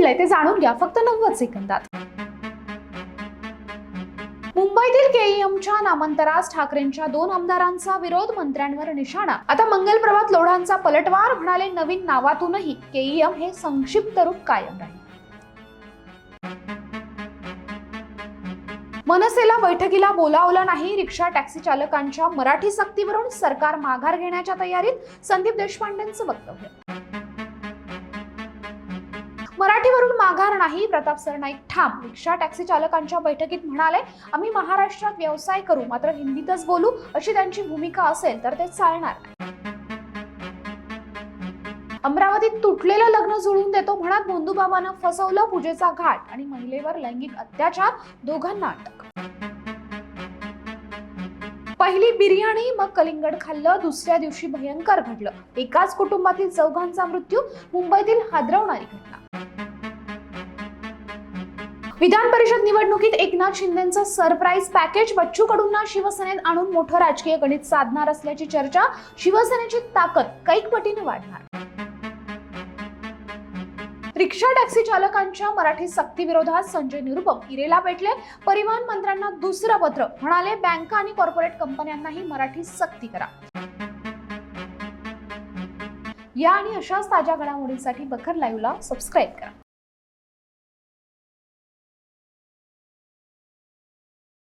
घडलंय ते जाणून घ्या फक्त 90 सेकंदात। मुंबईतील केईएमच्या नामांतरास ठाकरेंच्या 2 आमदारांचा विरोध, मंत्र्यांवर निशाणा। आता मंगलप्रभात लोढांचा पलटवार, म्हणाले नवीन नावातूनही केईएम हे संक्षिप्त रूप कायम राहील। मनसेला बैठकीला बोलावलं नाही, रिक्षा टॅक्सी चालकांच्या मराठी सक्तीवरून सरकार माघार घेण्याच्या तयारीत, संदीप देशपांडेंचं वक्तव्य। मराठीवरून माघार नाही, प्रताप सरनाईक ठाम, रिक्षा टॅक्सी चालकांच्या बैठकीत म्हणाले, आम्ही महाराष्ट्रात व्यवसाय करू, मात्र हिंदीतच बोलू, अशी त्यांची भूमिका असेल तर ते चालणार नाही। अमरावतीत तुटलेलं लग्न जुळून देतो म्हणत भोंदूबाबानं फसवलं, पूजेचा घाट आणि महिलेवर लैंगिक अत्याचार, दोघांना अटक। पहिली बिर्याणी मग कलिंगड खाल्लं, दुसऱ्या दिवशी भयंकर घडलं, एकाच कुटुंबातील 4घांचा मृत्यू, मुंबईतील हादरवणारी घटना। विधान परिषद निवडणुकीत एकनाथ शिंदेंचं सरप्राईज पॅकेज, बच्चू कडूंना शिवसेनेत आणून मोठं राजकीय गणित साधणार असल्याची चर्चा, शिवसेनेची ताकद कैक पटीने वाढणार। रिक्षा टॅक्सी चालकांच्या मराठी सक्ती विरोधात संजय निरुपम इरेला पेटले, परिवहन मंत्र्यांना दुसरं पत्र, म्हणाले बँका आणि कॉर्पोरेट कंपन्यांनाही मराठी सक्ती करा। या आणि अशाच ताज्या घडामोडींसाठी बखर लाईव्हला सबस्क्राईब करा।